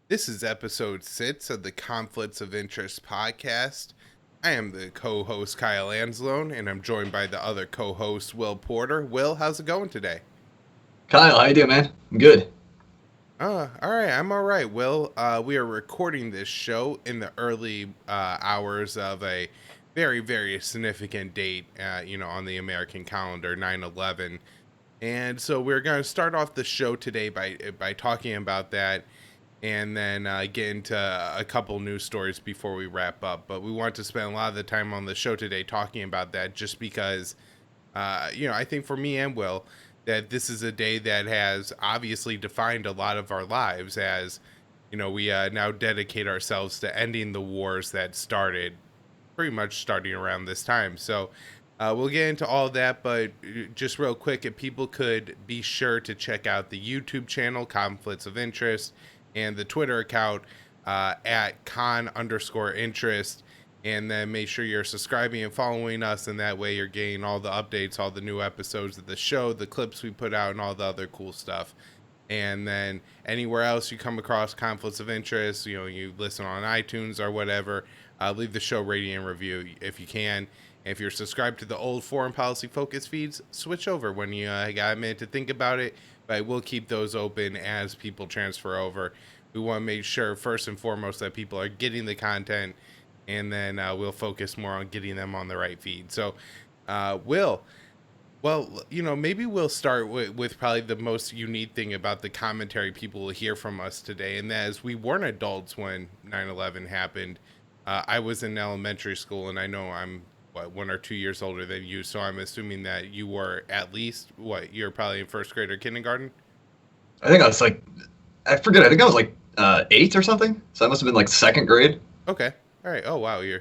This is episode 6 of the Conflicts of Interest podcast. I am the co-host Kyle Anslone, and I'm joined by the other co-host Will Porter. Will, how's it going today? Kyle, how you doing, man? I'm good. All right, I'm all right, Will. We are recording this show in the early hours of a very, very significant date, on the American calendar, 9/11. And so we're going to start off the show today by talking about that and then get into a couple news stories before we wrap up. But we want to spend a lot of the time on the show today talking about that just because, I think for me and Will, that this is a day that has obviously defined a lot of our lives as, we now dedicate ourselves to ending the wars that started pretty much starting around this time. So we'll get into all of that, but just real quick, if people could be sure to check out the YouTube channel, Conflicts of Interest, and the Twitter account at con_interest, and then make sure you're subscribing and following us, and that way you're getting all the updates, all the new episodes of the show, the clips we put out, and all the other cool stuff. And then anywhere else you come across conflicts of interest, you listen on iTunes or whatever, leave the show rating and review if you can. And if you're subscribed to the old foreign policy focus feeds, switch over when you got a minute to think about it. But we'll keep those open as people transfer over. We want to make sure first and foremost that people are getting the content, and then we'll focus more on getting them on the right feed. So, Will, well, maybe we'll start with probably the most unique thing about the commentary people will hear from us today, and that is we weren't adults when 9/11 happened. I was in elementary school, and I know I'm 1 or 2 years older than you, so I'm assuming that you were at least you're probably in first grade or kindergarten. I think I was like, I forget. I think I was like 8 or something. So I must have been like second grade. Okay, all right. Oh wow, Yeah.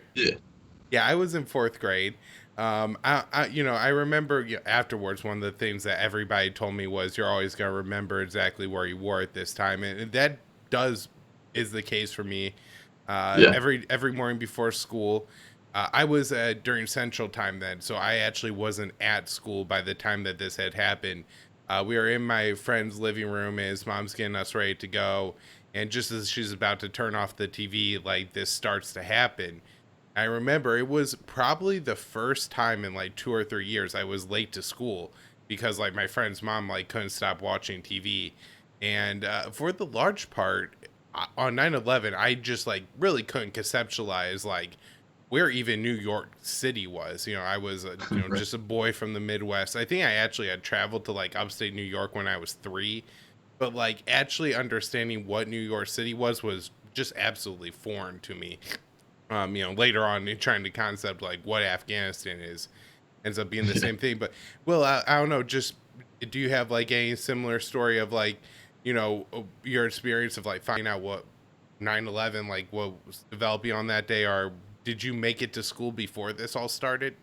yeah. I was in fourth grade. I remember afterwards. One of the things that everybody told me was you're always gonna remember exactly where you were at this time, and that does is the case for me. Yeah. Every morning before school. I was during Central Time then, so I actually wasn't at school by the time that this had happened. We were in my friend's living room, and his mom's getting us ready to go, and just as she's about to turn off the TV, like this starts to happen. I remember it was probably the first time in like 2 or 3 years I was late to school because like my friend's mom like couldn't stop watching TV, and for the large part on 9/11, I just like really couldn't conceptualize like where even New York City was. I was Right. just a boy from the Midwest. I think I actually had traveled to like upstate New York when I was 3, but like actually understanding what New York City was just absolutely foreign to me. Later on in trying to concept like what Afghanistan is ends up being the Yeah. same thing. But Will, I don't know, just do you have like any similar story of like, your experience of like finding out what 9/11 like what was developing on that day, or did you make it to school before this all started?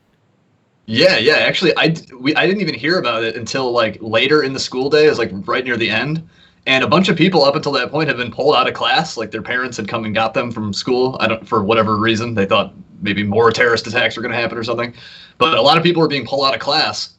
Yeah. Yeah. Actually, I didn't even hear about it until like later in the school day. It was like right near the end. And a bunch of people up until that point had been pulled out of class. Like their parents had come and got them from school. I don't, for whatever reason, they thought maybe more terrorist attacks were going to happen or something. But a lot of people were being pulled out of class.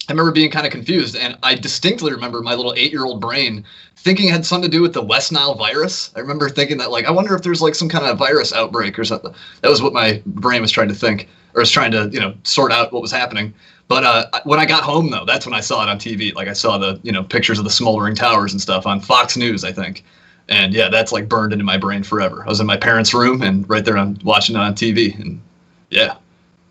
I remember being kind of confused, and I distinctly remember my little 8-year-old brain thinking it had something to do with the West Nile virus. I remember thinking that, like, I wonder if there's like some kind of virus outbreak or something. That was what my brain was trying to think, or was trying to, sort out what was happening. But when I got home, though, that's when I saw it on TV. Like, I saw the, pictures of the smoldering towers and stuff on Fox News, I think. And yeah, that's like burned into my brain forever. I was in my parents' room, and right there, I'm watching it on TV, and yeah,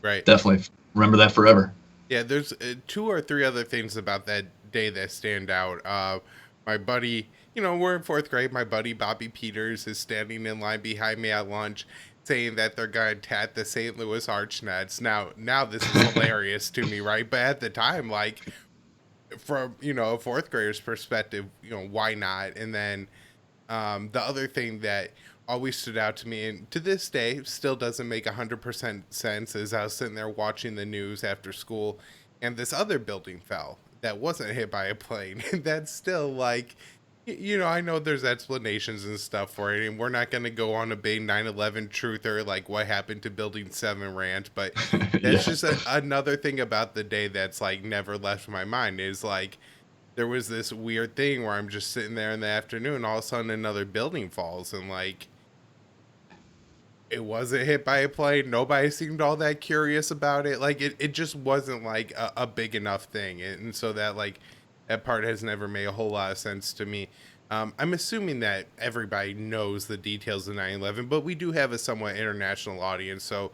Right. definitely remember that forever. Yeah, there's 2 or 3 other things about that day that stand out. My buddy, we're in fourth grade. My buddy Bobby Peters is standing in line behind me at lunch, saying that they're gonna attack the St. Louis Archnets. Now this is hilarious to me, right? But at the time, like from a fourth grader's perspective, why not? And then the other thing that always stood out to me, and to this day still doesn't make 100% sense, is I was sitting there watching the news after school, and this other building fell that wasn't hit by a plane. And that's still like, I know there's explanations and stuff for it, and we're not going to go on a big 9/11 truther like what happened to Building 7 rant, but that's Yeah. just another thing about the day that's like never left my mind is like there was this weird thing where I'm just sitting there in the afternoon, all of a sudden another building falls, and like it wasn't hit by a plane. Nobody seemed all that curious about it. Like it just wasn't like a big enough thing. And so that like that part has never made a whole lot of sense to me. I'm assuming that everybody knows the details of 9/11, but we do have a somewhat international audience. So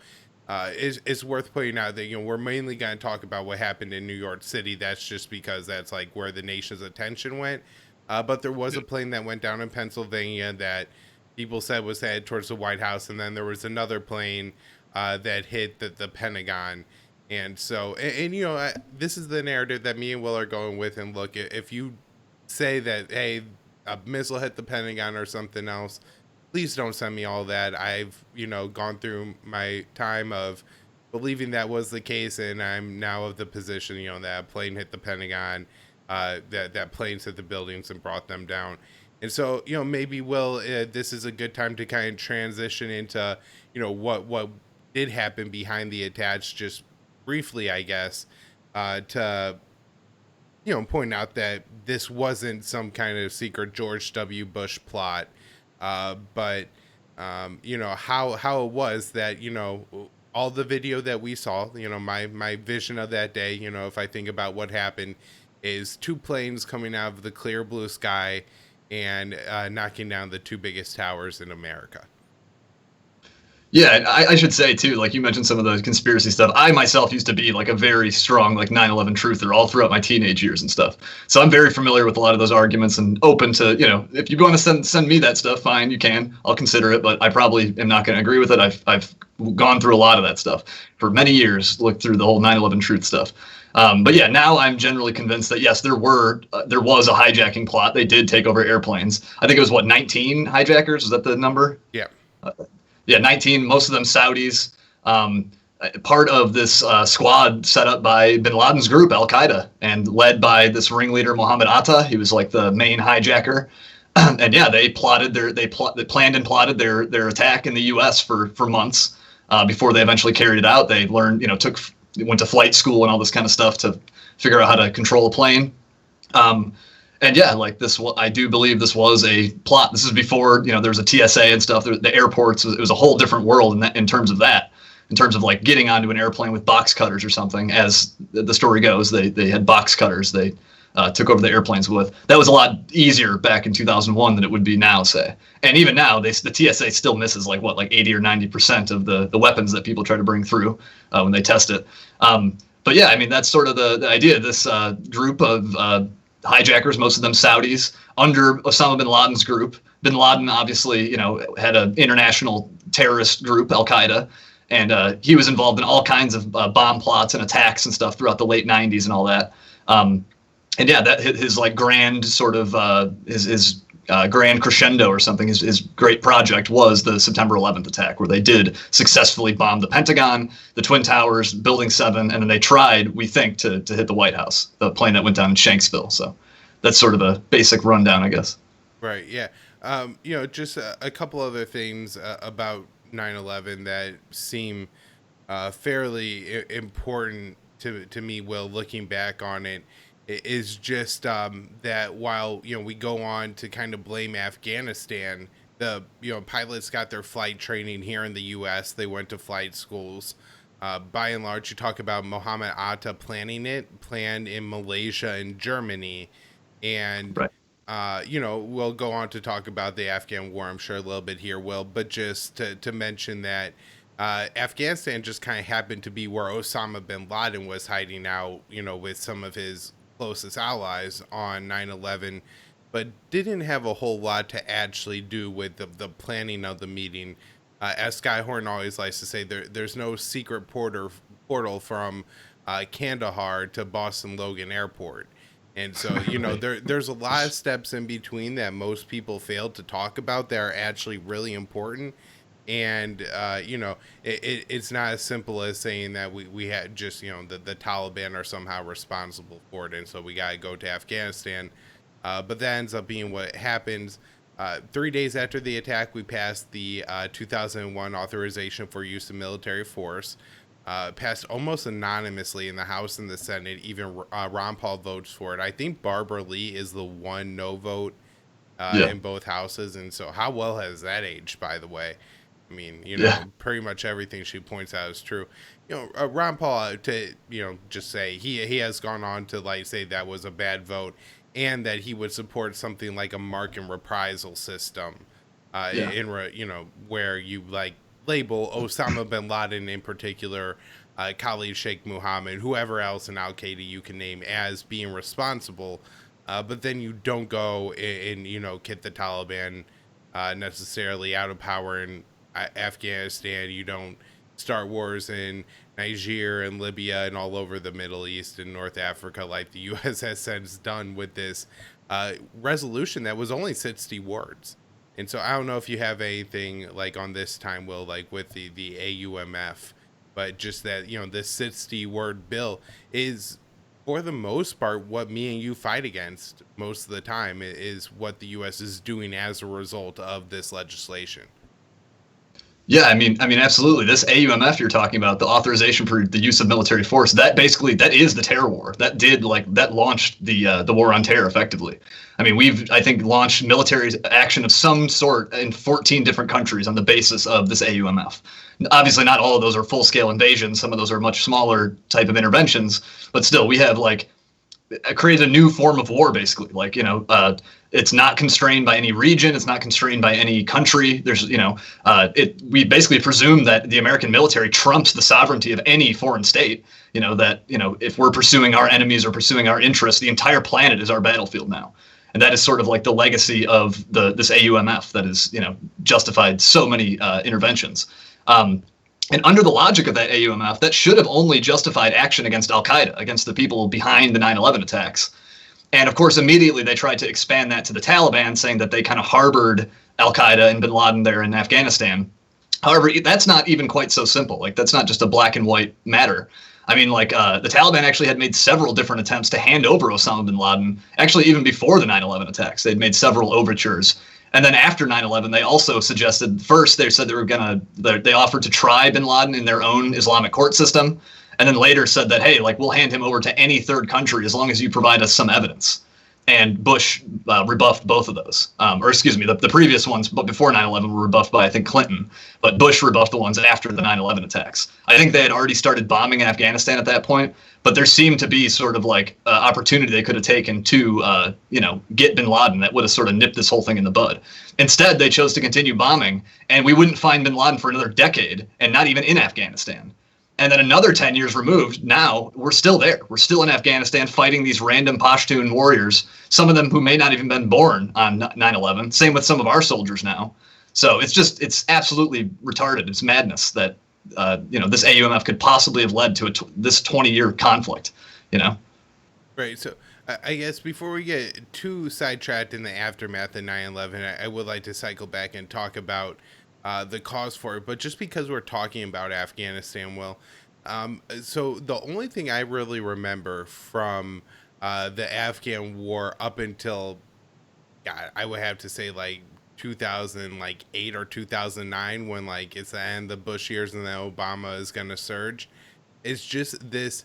it's worth pointing out that, you know, we're mainly going to talk about what happened in New York City. That's just because that's like where the nation's attention went. But there was a plane that went down in Pennsylvania that people said was headed towards the White House, and then there was another plane that hit the Pentagon. And so, and you know, this is the narrative that me and Will are going with. And look, if you say that, hey, a missile hit the Pentagon or something else, please don't send me all that. I've, you know, gone through my time of believing that was the case, and I'm now of the position, you know, that a plane hit the Pentagon, that planes hit the buildings and brought them down. And so, you know, maybe Will, this is a good time to kind of transition into, you know, what did happen behind the attacks, just briefly, I guess, to, you know, point out that this wasn't some kind of secret George W. Bush plot, but you know, how it was that, you know, all the video that we saw, you know, my vision of that day, you know, if I think about what happened, is two planes coming out of the clear blue sky and knocking down the two biggest towers in America. Yeah, and I should say too, like you mentioned some of the conspiracy stuff. I myself used to be like a very strong like 9/11 truther all throughout my teenage years and stuff. So I'm very familiar with a lot of those arguments and open to, you know, if you want to send me that stuff, fine, you can. I'll consider it, but I probably am not going to agree with it. I've gone through a lot of that stuff for many years, looked through the whole 9/11 truth stuff. But yeah, now I'm generally convinced that yes, there was a hijacking plot. They did take over airplanes. I think it was what, 19 hijackers? Was that the number? Yeah. Yeah, 19, most of them Saudis. Part of this squad set up by bin Laden's group, Al Qaeda, and led by this ringleader, Mohammed Atta. He was like the main hijacker. And yeah, they planned and plotted their attack in the U.S. for months before they eventually carried it out. They learned, you know, went to flight school and all this kind of stuff to figure out how to control a plane. And yeah, like this, I do believe this was a plot. This is before, you know, there was a TSA and stuff. The airports, it was a whole different world in terms of that, in terms of like getting onto an airplane with box cutters or something. As the story goes, they had box cutters they took over the airplanes with. That was a lot easier back in 2001 than it would be now, say. And even now, the TSA still misses like 80 or 90% of the weapons that people try to bring through when they test it. But yeah, I mean, that's sort of the idea. This group of hijackers, most of them Saudis, under Osama bin Laden's group. Bin Laden obviously, you know, had an international terrorist group, Al Qaeda, and he was involved in all kinds of bomb plots and attacks and stuff throughout the late 90s and all that. And yeah, that his like grand sort of his grand crescendo or something. His great project was the September 11th attack, where they did successfully bomb the Pentagon, the Twin Towers, Building 7, and then they tried, we think, to hit the White House, the plane that went down in Shanksville. So that's sort of a basic rundown, I guess. Right. Yeah. You know, just a couple other things about 9/11 that seem fairly important to me, Will, looking back on it, is just that while, you know, we go on to kind of blame Afghanistan, the, you know, pilots got their flight training here in the U.S. They went to flight schools. By and large, you talk about Mohammed Atta planned in Malaysia and Germany. And, right. you know, we'll go on to talk about the Afghan war, I'm sure, a little bit here, Will. But just to mention that Afghanistan just kind of happened to be where Osama bin Laden was hiding out, you know, with some of his closest allies on 9/11, but didn't have a whole lot to actually do with the planning of the meeting. As Skyhorn always likes to say, there's no secret portal from Kandahar to Boston Logan Airport. And so, you know, there's a lot of steps in between that most people fail to talk about that are actually really important. And, you know, it's not as simple as saying that we had just, you know, the Taliban are somehow responsible for it. And so we got to go to Afghanistan. But that ends up being what happens. 3 days after the attack, we passed the 2001 authorization for use of military force. passed almost anonymously in the House and the Senate. Even Ron Paul votes for it. I think Barbara Lee is the one no vote Yeah. in both houses. And so, how well has that aged, by the way? I mean, Yeah. pretty much everything she points out is true. Ron Paul, to just say he has gone on to like say that was a bad vote, and that he would support something like a mark and reprisal system, Yeah. where you like label Osama bin Laden in particular, Khalid Sheikh Mohammed, whoever else in Al Qaeda you can name as being responsible, but then you don't go and get the Taliban necessarily out of power in Afghanistan. You don't start wars in Niger and Libya and all over the Middle East and North Africa like the U.S. has since done with this resolution that was only 60 words. And so I don't know if you have anything like on this time, Will, like with the AUMF, but just that, this 60 word bill is, for the most part, what me and you fight against most of the time is what the U.S. is doing as a result of this legislation. Yeah, I mean, absolutely. This AUMF you're talking about, the authorization for the use of military force, that is the terror war. That launched the war on terror effectively. I mean, I think launched military action of some sort in 14 different countries on the basis of this AUMF. Obviously, not all of those are full scale invasions. Some of those are much smaller type of interventions, but still, we have created a new form of war, basically. It's not constrained by any region. It's not constrained by any country. We basically presume that the American military trumps the sovereignty of any foreign state. If we're pursuing our enemies or pursuing our interests, the entire planet is our battlefield now. And that is sort of like the legacy of this AUMF that has, justified so many interventions. And under the logic of that AUMF, that should have only justified action against al-Qaeda, against the people behind the 9/11 attacks. And of course, immediately they tried to expand that to the Taliban, saying that they kind of harbored al-Qaeda and bin Laden there in Afghanistan. However, that's not even quite so simple. That's not just a black and white matter. I mean, the Taliban actually had made several different attempts to hand over Osama bin Laden, actually even before the 9/11 attacks. They'd made several overtures. And then after 9/11, they also suggested, first they said they offered to try bin Laden in their own Islamic court system. And then later said that, hey, we'll hand him over to any third country as long as you provide us some evidence. And Bush rebuffed both of those. Or excuse me, the previous ones, but before 9/11 were rebuffed by, I think, Clinton. But Bush rebuffed the ones after the 9/11 attacks. I think they had already started bombing in Afghanistan at that point. But there seemed to be sort of opportunity they could have taken to, get bin Laden that would have sort of nipped this whole thing in the bud. Instead, they chose to continue bombing, and we wouldn't find bin Laden for another decade, and not even in Afghanistan. And then another 10 years removed, now we're still there. We're still in Afghanistan fighting these random Pashtun warriors, some of them who may not even been born on 9/11. Same with some of our soldiers now. So it's absolutely retarded. It's madness that, this AUMF could possibly have led to this 20-year conflict, Right. So I guess before we get too sidetracked in the aftermath of 9/11, I would like to cycle back and talk about the cause for it. But just because we're talking about Afghanistan, so the only thing I really remember from the Afghan war up until, God, I would have to say 2008 or 2009, when it's the end of the Bush years and then Obama is going to surge. It's just this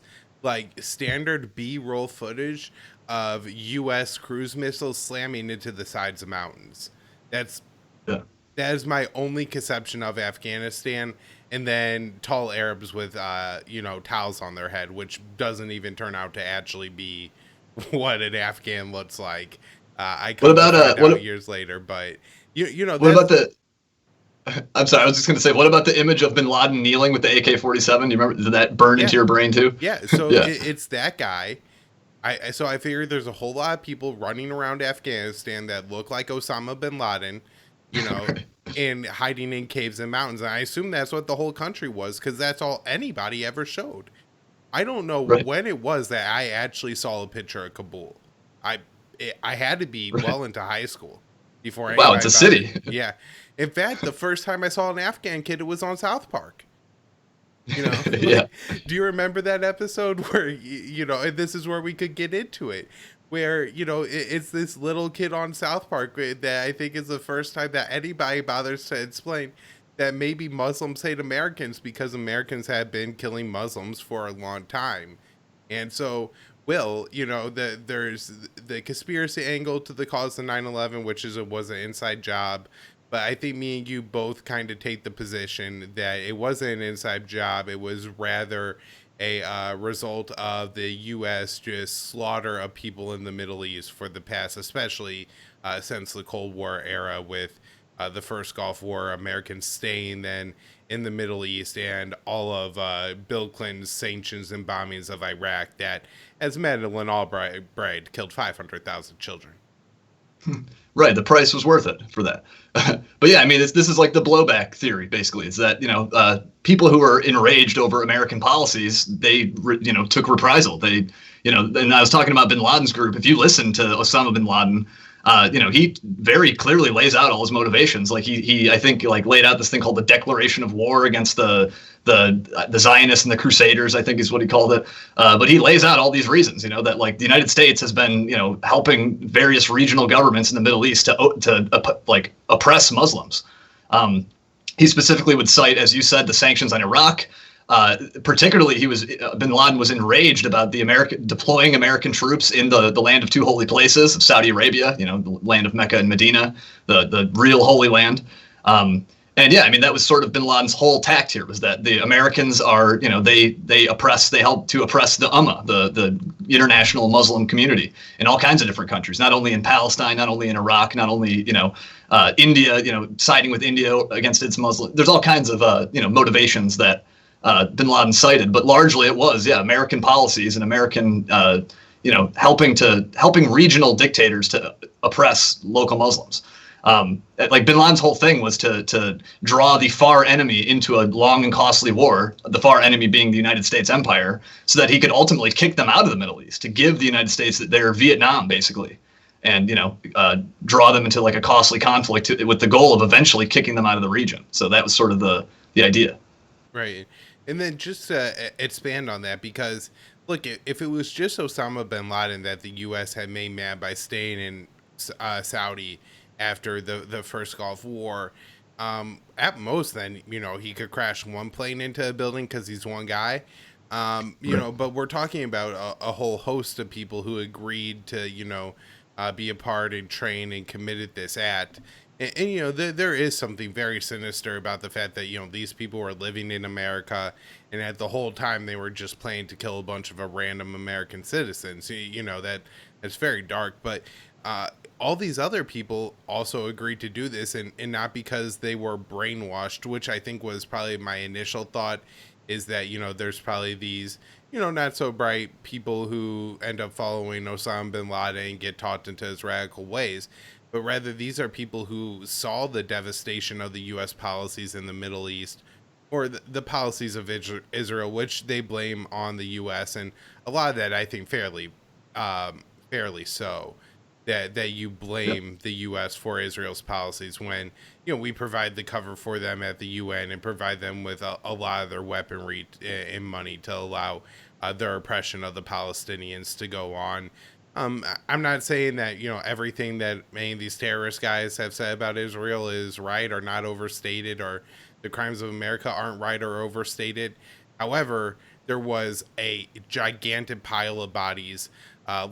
standard B-roll footage of U.S. cruise missiles slamming into the sides of mountains. That's Yeah. That is my only conception of Afghanistan. And then tall Arabs with, towels on their head, which doesn't even turn out to actually be what an Afghan looks like. I come to find out years later, but what about the? I'm sorry, I was just going to say, what about the image of bin Laden kneeling with the AK-47? Do you remember? Did that burn into your brain too? Yeah, so it's that guy. So I figured there's a whole lot of people running around Afghanistan that look like Osama bin Laden, and hiding in caves and mountains. And I assume that's what the whole country was, because that's all anybody ever showed. I don't know when it was that I actually saw a picture of Kabul. I had to be well into high school before. Wow, it's a city. Yeah. In fact, the first time I saw an Afghan kid, it was on South Park. Yeah. Do you remember that episode where, and this is where we could get into it, where, it's this little kid on South Park that I think is the first time that anybody bothers to explain that maybe Muslims hate Americans because Americans have been killing Muslims for a long time. And so, Will, there's the conspiracy angle to the cause of 9/11, which is it was an inside job. But I think me and you both kind of take the position that it wasn't an inside job. It was rather a result of the U.S. just slaughter of people in the Middle East for the past, especially since the Cold War era, with the first Gulf War, Americans staying then in the Middle East, and all of Bill Clinton's sanctions and bombings of Iraq that, as Madeleine Albright, killed 500,000 children. Right, the price was worth it for that. But yeah, I mean, this is like the blowback theory. Basically, it's that people who are enraged over American policies, they took reprisal. They and I was talking about Bin Laden's group. If you listen to Osama bin Laden, he very clearly lays out all his motivations. Like he I think like laid out this thing called the Declaration of War against the Zionists and the Crusaders, I think is what he called it. But he lays out all these reasons, that like the United States has been, helping various regional governments in the Middle East to like oppress Muslims. He specifically would cite, as you said, the sanctions on Iraq. Particularly, Bin Laden was enraged about the deploying American troops in the land of two holy places of Saudi Arabia, the land of Mecca and Medina, the real Holy Land. And yeah, I mean, that was sort of Bin Laden's whole tact here, was that the Americans are, they help to oppress the Ummah, the international Muslim community in all kinds of different countries, not only in Palestine, not only in Iraq, not only, India, siding with India against its Muslim. There's all kinds of, motivations that Bin Laden cited, but largely it was, American policies and American, helping regional dictators to oppress local Muslims. Like Bin Laden's whole thing was to draw the far enemy into a long and costly war, the far enemy being the United States empire, so that he could ultimately kick them out of the Middle East, to give the United States their Vietnam, basically, and draw them into like a costly conflict with the goal of eventually kicking them out of the region. So that was sort of the idea. Right. And then just to expand on that, because look, if it was just Osama bin Laden that the U.S. had made mad by staying in Saudi after the first Gulf War, at most then, he could crash one plane into a building because he's one guy. But we're talking about a whole host of people who agreed to, be a part and train and committed this act. And there is something very sinister about the fact that, these people were living in America, and at the whole time they were just planning to kill a bunch of random American citizens. That's very dark. But all these other people also agreed to do this, and not because they were brainwashed, which I think was probably my initial thought, is that, there's probably these, not so bright people who end up following Osama bin Laden and get taught into his radical ways. But rather, these are people who saw the devastation of the U.S. policies in the Middle East, or the policies of Israel, which they blame on the U.S. And a lot of that, I think, fairly so, that you blame the U.S. for Israel's policies when, we provide the cover for them at the UN and provide them with a lot of their weaponry and money to allow their oppression of the Palestinians to go on. I'm not saying that, everything that many of these terrorist guys have said about Israel is right or not overstated, or the crimes of America aren't right or overstated. However, there was a gigantic pile of bodies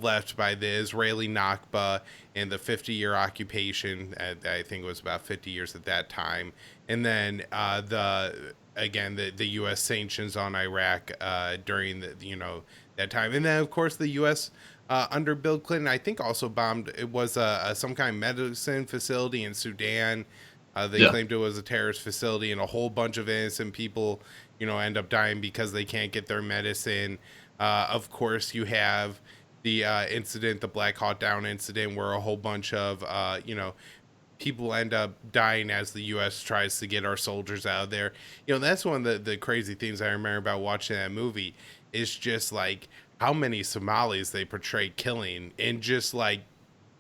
left by the Israeli Nakba and the 50-year occupation. I think it was about 50 years at that time. And then the U.S. sanctions on Iraq during that time. And then, of course, the U.S. Under Bill Clinton, I think also bombed. It was some kind of medicine facility in Sudan. They claimed it was a terrorist facility, and a whole bunch of innocent people, end up dying because they can't get their medicine. Of course, you have the incident, the Black Hawk Down incident, where a whole bunch of people end up dying as the U.S. tries to get our soldiers out of there. That's one of the crazy things I remember about watching that movie, is just like how many Somalis they portray killing, and just like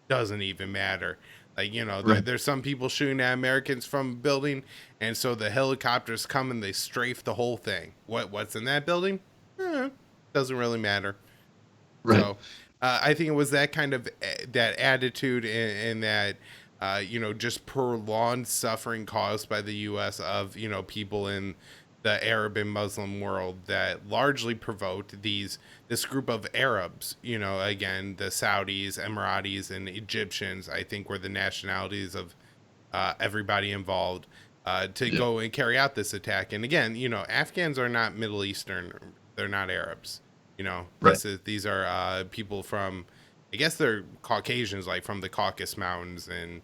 doesn't even matter. Like, Right. there's some people shooting at Americans from a building, and so the helicopters come and they strafe the whole thing. What's in that building? Doesn't really matter. Right. So I think it was that kind of that attitude, and that just prolonged suffering caused by the U.S. of, people in the Arab and Muslim world that largely provoked this group of Arabs. Again, the Saudis, Emiratis, and Egyptians, I think, were the nationalities of everybody involved to Yeah. go and carry out this attack. And again, Afghans are not Middle Eastern; they're not Arabs. Right. These are people from, I guess they're Caucasians, like from the Caucasus Mountains, and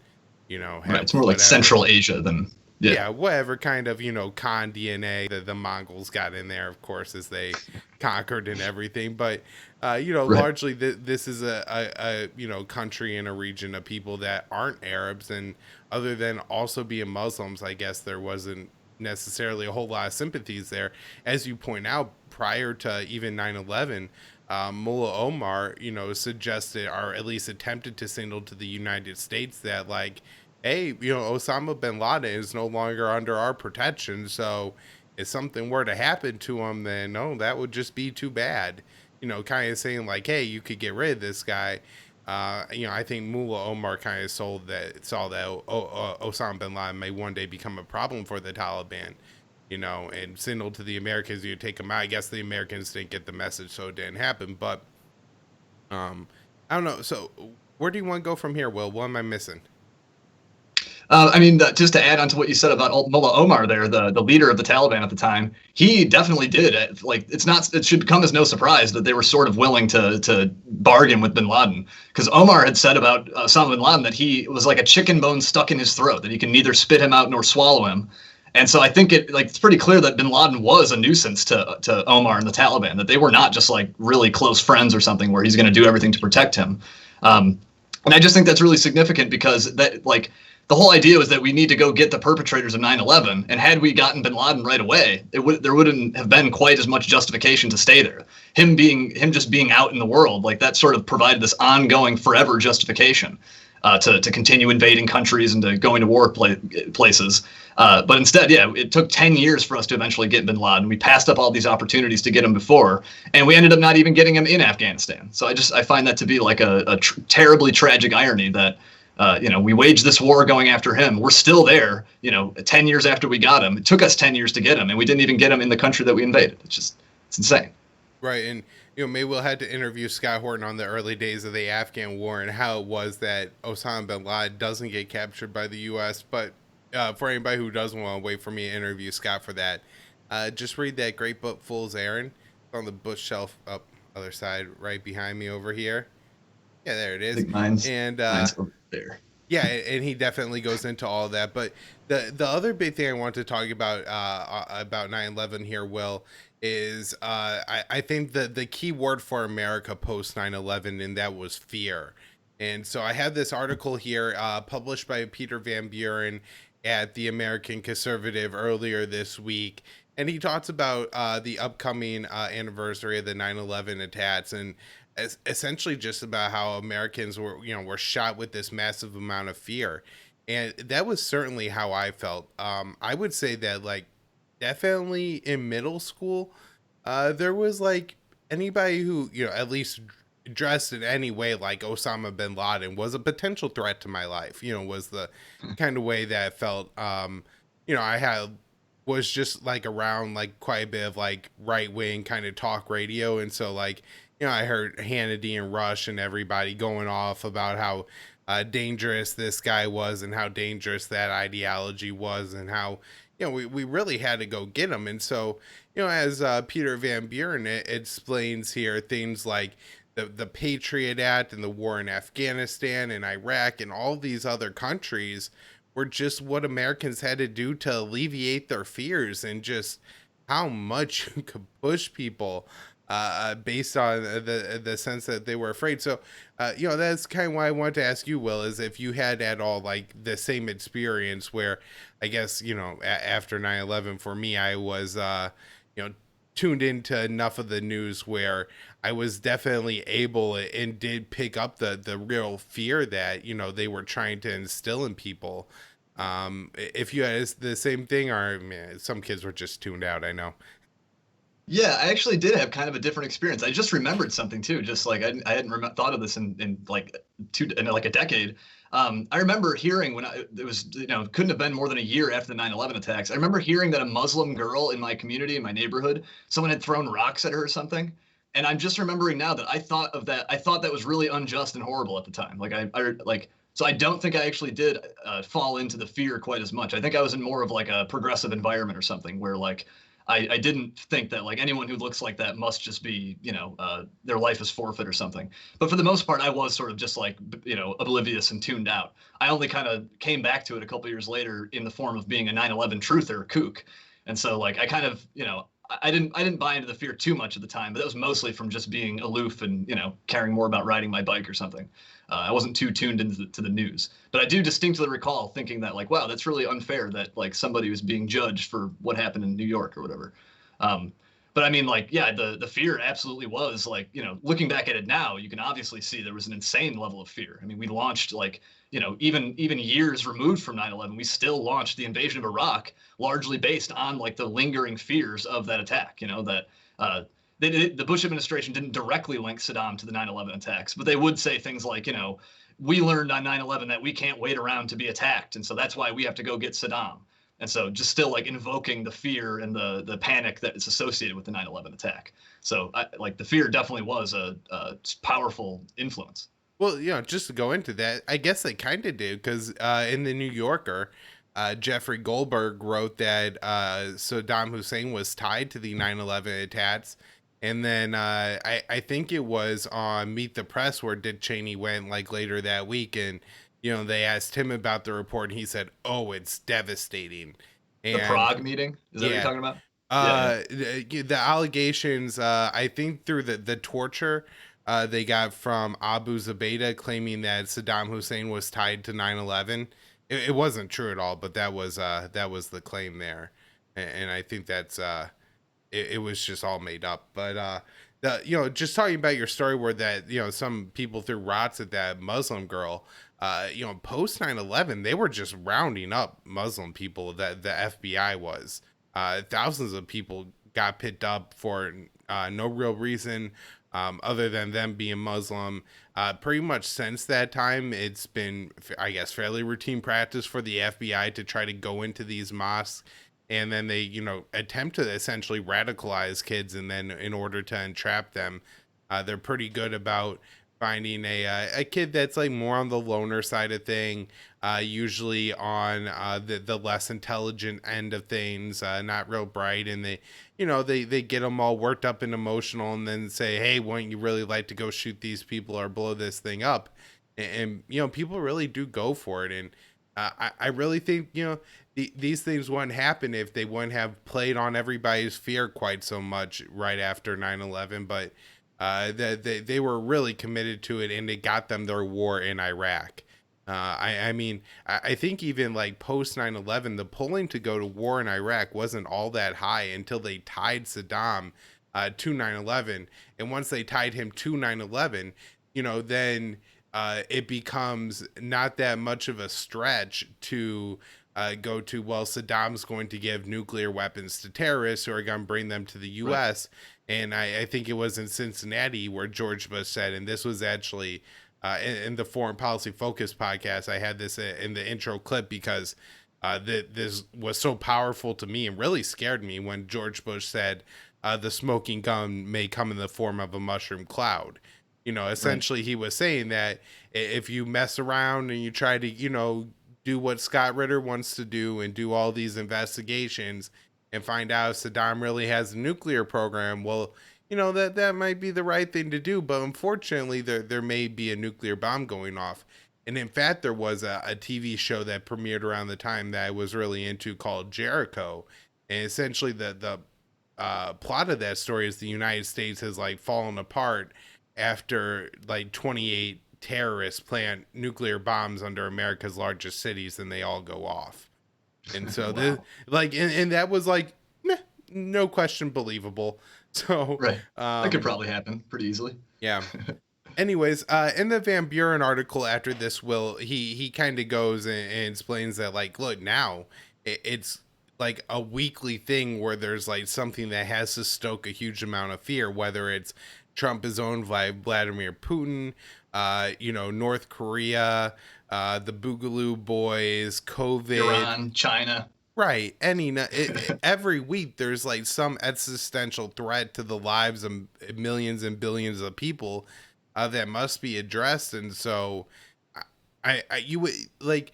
Right. have It's more like whatever, Central Asia than yeah. yeah, whatever kind of Khan DNA that the Mongols got in there, of course, as they conquered and everything. But Right. largely this is a country and a region of people that aren't Arabs, and other than also being Muslims, I guess there wasn't necessarily a whole lot of sympathies there, as you point out. Prior to even 9/11, Mullah Omar, suggested or at least attempted to signal to the United States that, like, hey, Osama bin Laden is no longer under our protection. So if something were to happen to him, then no, that would just be too bad. Kind of saying like, hey, you could get rid of this guy. I think Mullah Omar kind of saw that Osama bin Laden may one day become a problem for the Taliban. And signaled to the Americans you take him out. I guess the Americans didn't get the message, so it didn't happen. But I don't know. So where do you want to go from here, Will? What am I missing? I mean, just to add on to what you said about Mullah Omar there, the leader of the Taliban at the time, he definitely did. Like, it should come as no surprise that they were sort of willing to bargain with bin Laden. Because Omar had said about Osama bin Laden that he was like a chicken bone stuck in his throat, that he can neither spit him out nor swallow him. And so I think it's pretty clear that bin Laden was a nuisance to Omar and the Taliban, that they were not just like really close friends or something where he's going to do everything to protect him. And I just think that's really significant because that, like, the whole idea was that we need to go get the perpetrators of 9/11, and had we gotten bin Laden right away, there wouldn't have been quite as much justification to stay there. Him just being out in the world, like, that sort of provided this ongoing forever justification to continue invading countries and to going to war places. But instead, yeah, it took 10 years for us to eventually get bin Laden. We passed up all these opportunities to get him before, and we ended up not even getting him in Afghanistan. So I find that to be like a terribly tragic irony that we waged this war going after him. We're still there, 10 years after we got him. It took us 10 years to get him, and we didn't even get him in the country that we invaded. It's insane. Right, and maybe we'll have to interview Scott Horton on the early days of the Afghan war and how it was that Osama bin Laden doesn't get captured by the U.S. But for anybody who doesn't want to wait for me to interview Scott for that, just read that great book, Fool's Errand. It's on the bookshelf up other side, right behind me over here. Yeah, there it I is. think mine's And mine's over there. yeah, and he definitely goes into all that. But the other big thing I want to talk about 9/11 here, Will, is I think the key word for America post 9/11, and that was fear. And so I have this article here published by Peter Van Buren at the American Conservative earlier this week. And he talks about the upcoming anniversary of the 9/11 attacks, and essentially just about how Americans were shot with this massive amount of fear. And that was certainly how I felt. I would say that, like, definitely in middle school, there was like anybody who, at least dressed in any way like Osama bin Laden was a potential threat to my life, was the kind of way that I felt. I had was just like around like quite a bit of like right wing kind of talk radio. And so, like, I heard Hannity and Rush and everybody going off about how dangerous this guy was and how dangerous that ideology was, and how, we really had to go get him. And so, as Peter Van Buren explains here, things like the Patriot Act and the war in Afghanistan and Iraq and all these other countries were just what Americans had to do to alleviate their fears, and just how much you could push people based on the sense that they were afraid. So, that's kind of why I wanted to ask you, Will, is if you had at all like the same experience where, I guess, after 9/11 for me, I was, tuned into enough of the news where I was definitely able and did pick up the real fear that, they were trying to instill in people. If you had the same thing, or man, some kids were just tuned out, I know. Yeah, I actually did have kind of a different experience. I just remembered something too. Just like I hadn't thought of this in like a decade. I remember hearing it was, couldn't have been more than a year after the 9/11 attacks. I remember hearing that a Muslim girl in my community, in my neighborhood, someone had thrown rocks at her or something. And I'm just remembering now that I thought of that. I thought that was really unjust and horrible at the time. So I don't think I actually did fall into the fear quite as much. I think I was in more of like a progressive environment or something where like I didn't think that like anyone who looks like that must just be, their life is forfeit or something. But for the most part, I was sort of just like, oblivious and tuned out. I only kind of came back to it a couple years later in the form of being a 9/11 truther kook. And so like I kind of, I didn't buy into the fear too much at the time, but that was mostly from just being aloof and, caring more about riding my bike or something. I wasn't too tuned into the news, but I do distinctly recall thinking that like, wow, that's really unfair that like somebody was being judged for what happened in New York or whatever. Um, but I mean, like, yeah, the fear absolutely was like, looking back at it now, you can obviously see there was an insane level of fear. I mean, we launched like, even years removed from 9/11, we still launched the invasion of Iraq largely based on like the lingering fears of that attack, that the Bush administration didn't directly link Saddam to the 9/11 attacks, but they would say things like, we learned on 9/11 that we can't wait around to be attacked. And so that's why we have to go get Saddam. And so just still like invoking the fear and the panic that is associated with the 9/11 attack. So like the fear definitely was a powerful influence. Well, just to go into that, I guess they kind of do, because in the New Yorker, Jeffrey Goldberg wrote that Saddam Hussein was tied to the 9/11 attacks. And then I think it was on Meet the Press where Dick Cheney went like later that week, and they asked him about the report, and he said, "Oh, it's devastating." The And Prague meeting, is that what you're talking about? Yeah, the allegations, I think through the torture they got from Abu Zubaydah claiming that Saddam Hussein was tied to 9/11. It wasn't true at all, but that was the claim there, and I think that's it was just all made up. But just talking about your story where that some people threw rocks at that Muslim girl. Post 9/11, they were just rounding up Muslim people. That the FBI was. Thousands of people got picked up for no real reason other than them being Muslim. Pretty much since that time, it's been, I guess, fairly routine practice for the FBI to try to go into these mosques, and then they, attempt to essentially radicalize kids, and then in order to entrap them, they're pretty good about finding a kid that's like more on the loner side of thing, usually on the less intelligent end of things, not real bright, and they get them all worked up and emotional, and then say, hey, wouldn't you really like to go shoot these people or blow this thing up? And people really do go for it, and I really think these things wouldn't happen if they wouldn't have played on everybody's fear quite so much right after 9/11, but they were really committed to it, and it got them their war in Iraq. I mean, I think even like post 9/11, the pulling to go to war in Iraq wasn't all that high until they tied Saddam to 9/11. And once they tied him to 9/11, then it becomes not that much of a stretch to go to, well, Saddam's going to give nuclear weapons to terrorists who are going to bring them to the U.S. Right. And I think it was in Cincinnati where George Bush said, and this was actually in the Foreign Policy Focus podcast, I had this in the intro clip because this was so powerful to me and really scared me when George Bush said the smoking gun may come in the form of a mushroom cloud. Essentially Right. He was saying that if you mess around and you try to, do what Scott Ritter wants to do and do all these investigations and find out Saddam really has a nuclear program, well, that might be the right thing to do. But unfortunately, there may be a nuclear bomb going off. And in fact, there was a TV show that premiered around the time that I was really into called Jericho. And essentially the plot of that story is the United States has like fallen apart after like 28 terrorists plant nuclear bombs under America's largest cities, and they all go off. And so wow. And that was like, meh, no question believable. So right. That could probably happen pretty easily. Yeah. Anyways, in the Van Buren article after this, he kind of goes and explains that like, look, now it's like a weekly thing where there's like something that has to stoke a huge amount of fear, whether it's Trump is owned by Vladimir Putin, North Korea, the Boogaloo Boys, COVID. Iran, China. Right. Every week there's like some existential threat to the lives of millions and billions of people that must be addressed. And so you would like,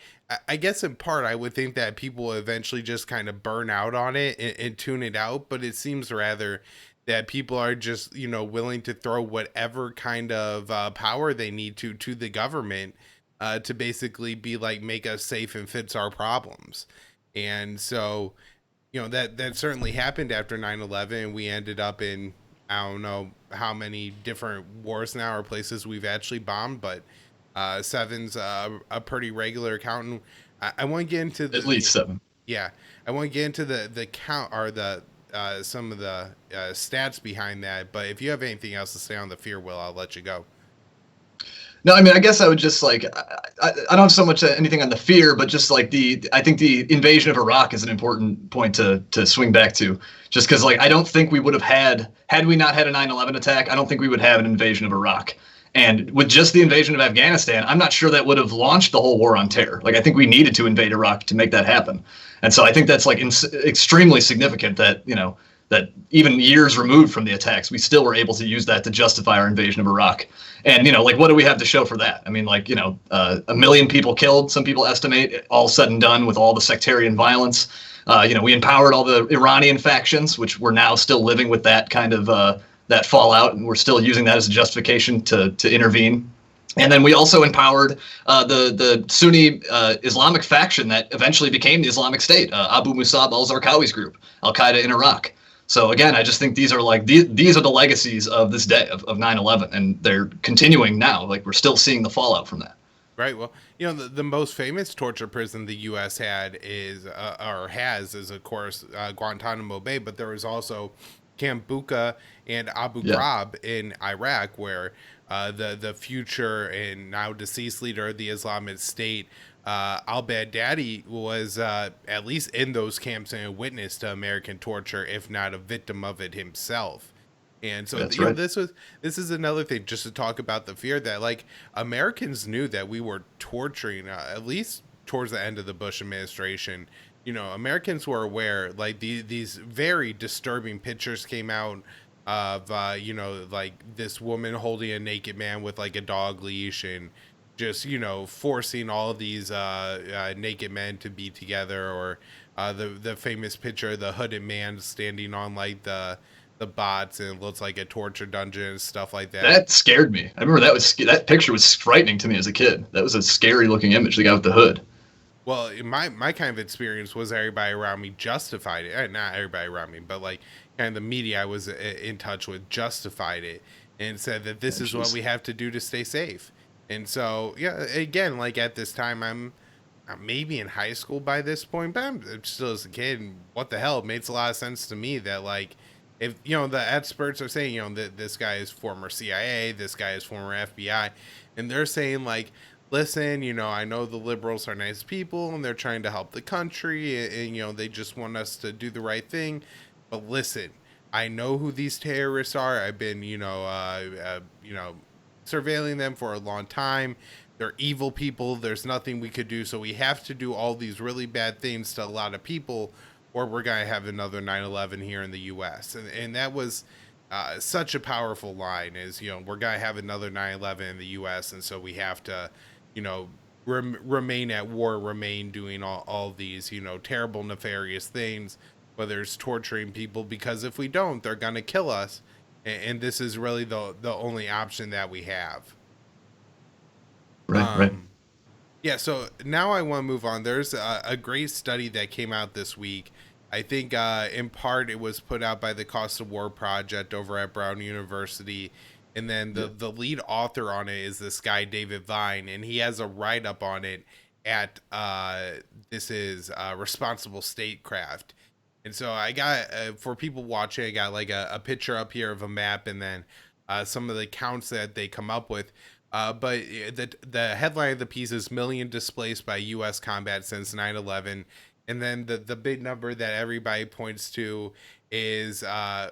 I guess in part, I would think that people will eventually just kind of burn out on it and tune it out. But it seems rather that people are just, willing to throw whatever kind of power they need to the government to basically be like, make us safe and fix our problems. And so, that certainly happened after 9/11. We ended up in, I don't know how many different wars now or places we've actually bombed, but seven's a pretty regular count. And I want to get into At least 7. yeah, I want to get into the count or the some of the stats behind that. But if you have anything else to say on the fear, Will, I'll let you go. No, I mean, I guess I would just like I don't have so much anything on the fear, but just like I think the invasion of Iraq is an important point to swing back to, just because like I don't think we would have had we not had a 9/11 attack, I don't think we would have an invasion of Iraq. And with just the invasion of Afghanistan, I'm not sure that would have launched the whole war on terror. Like I think we needed to invade Iraq to make that happen, and so I think that's like extremely significant that that even years removed from the attacks, we still were able to use that to justify our invasion of Iraq. And, like, what do we have to show for that? I mean, like, 1 million people killed, some people estimate, all said and done with all the sectarian violence. We empowered all the Iranian factions, which we're now still living with that kind of that fallout, and we're still using that as a justification to intervene. And then we also empowered the Sunni Islamic faction that eventually became the Islamic State, Abu Musab al-Zarqawi's group, Al-Qaeda in Iraq. So again, I just think these are like these are the legacies of this day of 9/11, and they're continuing now. Like we're still seeing the fallout from that. Right. Well, the most famous torture prison the U.S. had is or has is of course Guantanamo Bay, but there was also Camp Bucca and Abu Yeah, Ghraib in Iraq, where the future and now deceased leader of the Islamic State, al-Baghdadi, was at least in those camps and a witness to American torture, if not a victim of it himself. And so, that's right. this is another thing, just to talk about the fear that like Americans knew that we were torturing, at least towards the end of the Bush administration. Americans were aware. Like these very disturbing pictures came out of like this woman holding a naked man with like a dog leash, and just forcing all these naked men to be together, or the famous picture of the hooded man standing on like the bots, and it looks like a torture dungeon and stuff like that. That scared me. I remember that picture was frightening to me as a kid. That was a scary looking image. The guy with the hood. Well, my kind of experience was everybody around me justified it. Not everybody around me, but like kind of the media I was in touch with justified it and said that this Oh, is what jeez. we have to do to stay safe. And so, yeah, again, like at this time, I'm maybe in high school by this point, but I'm still as a kid. And what the hell? It makes a lot of sense to me that like, if the experts are saying that this guy is former CIA, this guy is former FBI, and they're saying like, listen, I know the liberals are nice people and they're trying to help the country, and they just want us to do the right thing, but listen, I know who these terrorists are. I've been surveilling them for a long time. They're evil people. There's nothing we could do, so we have to do all these really bad things to a lot of people, or we're going to have another 9/11 here in the US. And that was such a powerful line, is we're going to have another 9/11 in the US, and so we have to remain at war, remain doing all these terrible, nefarious things, whether it's torturing people, because if we don't, they're going to kill us, and this is really the only option that we have. Right, right. um yeah, so now I want to move on. There's a great study that came out this week. I think in part it was put out by the Cost of War Project over at Brown University. And then Yeah. the lead author on it is this guy, David Vine, and he has a write up on it at this is Responsible Statecraft. And so I got, for people watching, I got like a picture up here of a map, and then some of the counts that they come up with. But the headline of the piece is "Million Displaced by U.S. Combat Since 9/11," and then the big number that everybody points to is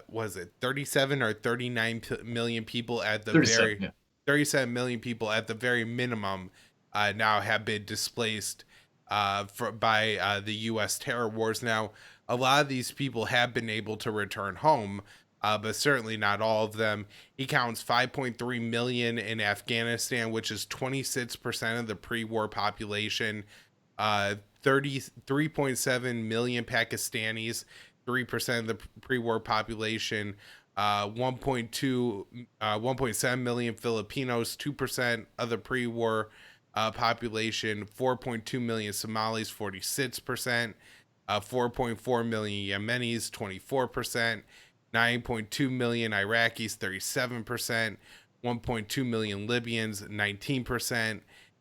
was it 37 or 39 million people at the 37. very Yeah. 37 million people at the very minimum now have been displaced by the U.S. terror wars. Now, a lot of these people have been able to return home, but certainly not all of them. He counts 5.3 million in Afghanistan, which is 26% of the pre-war population. 33.7 million Pakistanis, 3% of the pre-war population. 1.7 million Filipinos, 2% of the pre-war population. 4.2 million Somalis, 46%. 4.4 million Yemenis, 24%. 9.2 million Iraqis, 37%. 1.2 million Libyans, 19%.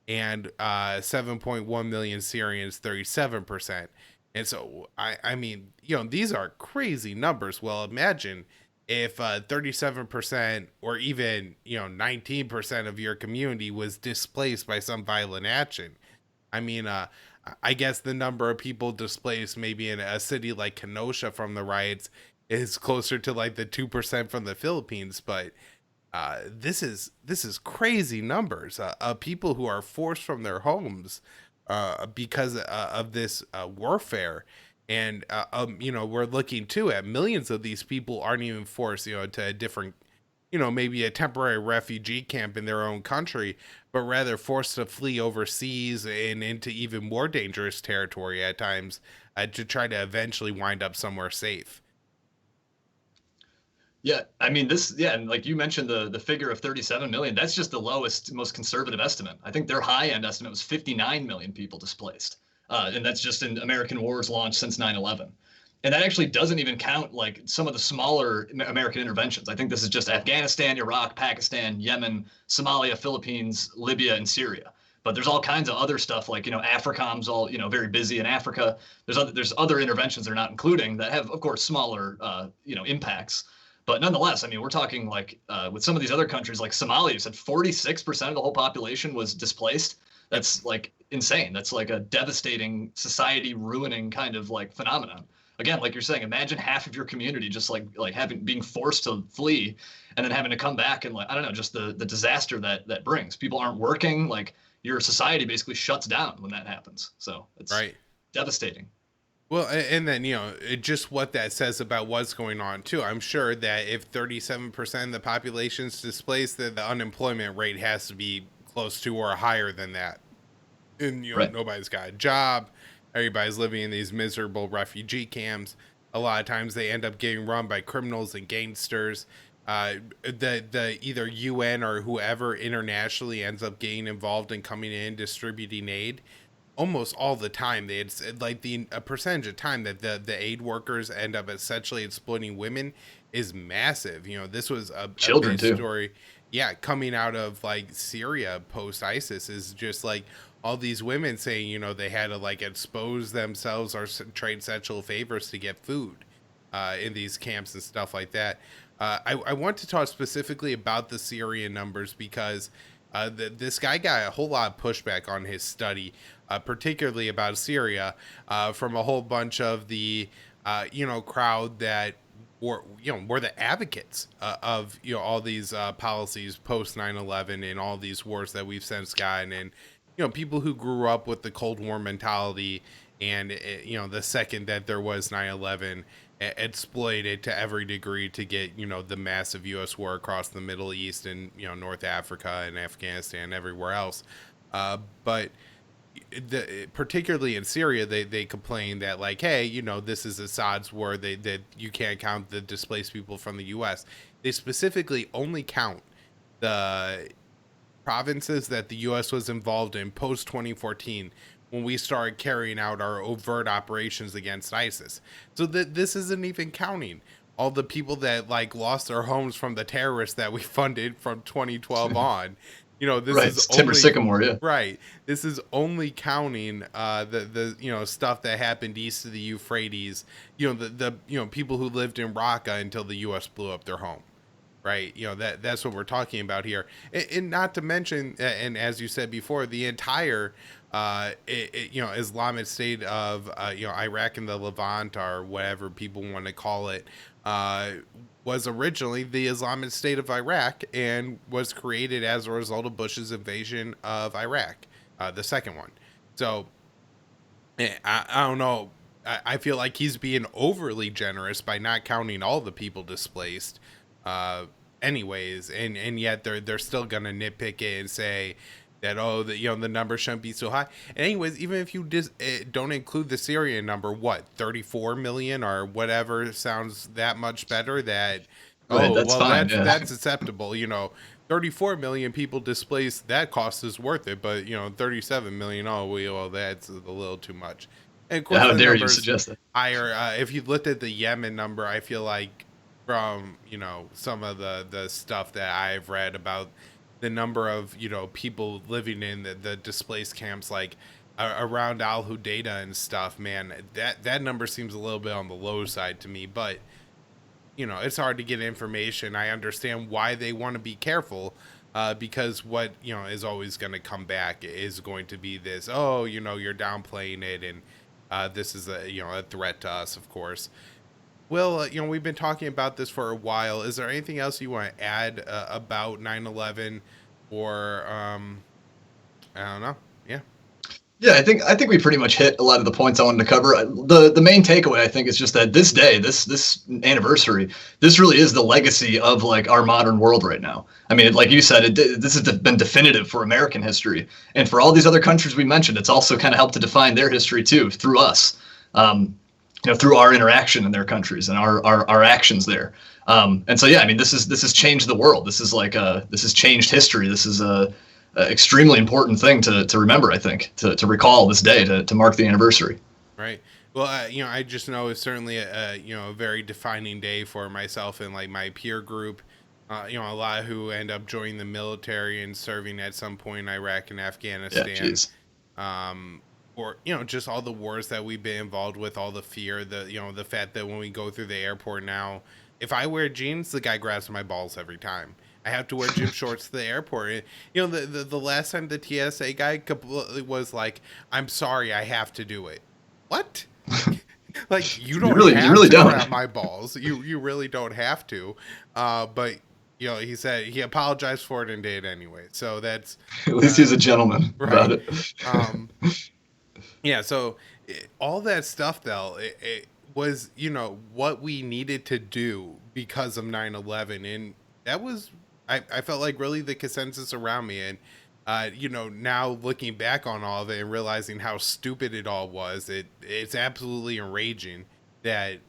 And 7.1 million Syrians, 37%. And so, I mean, these are crazy numbers. Well, imagine if 37% or even, 19% of your community was displaced by some violent action. I mean, I guess the number of people displaced maybe in a city like Kenosha from the riots is closer to like the 2% from the Philippines, but this is crazy numbers of people who are forced from their homes because of this warfare. And we're looking too at millions of these people aren't even forced, to a different, maybe a temporary refugee camp in their own country, but rather forced to flee overseas and into even more dangerous territory at times to try to eventually wind up somewhere safe. Yeah, I mean and like you mentioned the figure of 37 million, that's just the lowest, most conservative estimate. I think their high end estimate was 59 million people displaced. And that's just in American wars launched since 9/11. And that actually doesn't even count like some of the smaller American interventions. I think this is just Afghanistan, Iraq, Pakistan, Yemen, Somalia, Philippines, Libya, and Syria. But there's all kinds of other stuff like, AFRICOM's all, very busy in Africa. There's other interventions they're not including that have, of course, smaller, impacts. But nonetheless, I mean, we're talking like with some of these other countries, like Somalia, you said 46% of the whole population was displaced. Yep. That's like insane. That's like a devastating, society ruining kind of like phenomenon. Again, like you're saying, imagine half of your community just like being forced to flee and then having to come back and like I don't know, just the disaster that brings. People aren't working, like your society basically shuts down when that happens. So it's Right. devastating. Well, and then, just what that says about what's going on, too. I'm sure that if 37% of the population's displaced, that the unemployment rate has to be close to or higher than that. And, Right. nobody's got a job. Everybody's living in these miserable refugee camps. A lot of times they end up getting run by criminals and gangsters. The either UN or whoever internationally ends up getting involved in coming in distributing aid almost all the time. They had said like the a percentage of time that the aid workers end up essentially exploiting women is massive. This was a Children big too. story. Yeah, coming out of like Syria post ISIS is just like all these women saying, they had to like expose themselves or trade sexual favors to get food in these camps and stuff like that. I want to talk specifically about the Syrian numbers because this guy got a whole lot of pushback on his study, particularly about Syria, from a whole bunch of the crowd that were the advocates of all these policies post 9/11 and all these wars that we've since gotten, and people who grew up with the Cold War mentality, and the second that there was 9/11 exploited to every degree to get the massive U.S. war across the Middle East and North Africa and Afghanistan and everywhere else. But particularly in Syria, they complain that like, hey, this is Assad's war. That you can't count the displaced people from the U.S. They specifically only count the provinces that the U.S. was involved in post 2014 when we started carrying out our overt operations against ISIS. So that this isn't even counting all the people that like lost their homes from the terrorists that we funded from 2012 on. This Right. is It's Timber only Sycamore, yeah. right. This is only counting the stuff that happened east of the Euphrates. The people who lived in Raqqa until the U.S. blew up their home. Right, that's what we're talking about here, and not to mention, and as you said before, the entire, Islamic State of Iraq and the Levant, or whatever people want to call it, was originally the Islamic State of Iraq and was created as a result of Bush's invasion of Iraq. the second one. So I don't know. I feel like he's being overly generous by not counting all the people displaced, uh, anyways, and yet they're still gonna nitpick it and say that, oh, the number shouldn't be so high. And anyways, even if you don't include the Syrian number, what, 34 million or whatever sounds that much better, that, Right, oh that's well, fine. that's Yeah. that's acceptable. 34 million people displaced, that cost is worth it, but 37 million, oh, well, that's a little too much. And of Yeah, course how the dare you numbers suggest that? higher. If you looked at the Yemen number, I feel like, from some of the stuff that I've read about the number of people living in the displaced camps, like around Al Hudaydah and stuff, man, that number seems a little bit on the low side to me. But it's hard to get information. I understand why they want to be careful, because what is always going to come back is going to be this, oh, you're downplaying it, and this is a threat to us, of course. Well, we've been talking about this for a while. Is there anything else you want to add about 9/11, or I don't know? Yeah. Yeah, I think we pretty much hit a lot of the points I wanted to cover. The main takeaway, I think, is just that this day, this anniversary, this really is the legacy of like our modern world right now. I mean, like you said, this has been definitive for American history, and for all these other countries we mentioned, it's also kind of helped to define their history too through us. Through our interaction in their countries and our actions there. And so, yeah, I mean, this has changed the world. This has changed history. This is a extremely important thing to remember, I think, to recall this day, to mark the anniversary. Right. Well, I just know it's certainly a very defining day for myself and like my peer group. A lot who end up joining the military and serving at some point in Iraq and Yeah, Afghanistan. geez. Um, or just all the wars that we've been involved with, all the fear, the fact that when we go through the airport now, if I wear jeans, the guy grabs my balls every time. I have to wear gym shorts to the airport. And, the last time the TSA guy completely was like, "I'm sorry, I have to do it." What? Like, you don't You have really to don't. grab my balls. You really don't have to. But he said he apologized for it and did anyway. So that's At least he's a gentleman about right. it. Um, yeah. So all that stuff, though, it was what we needed to do because of 9/11, and that was, I felt like, really the consensus around me. And now looking back on all of it and realizing how stupid it all was, it's absolutely enraging that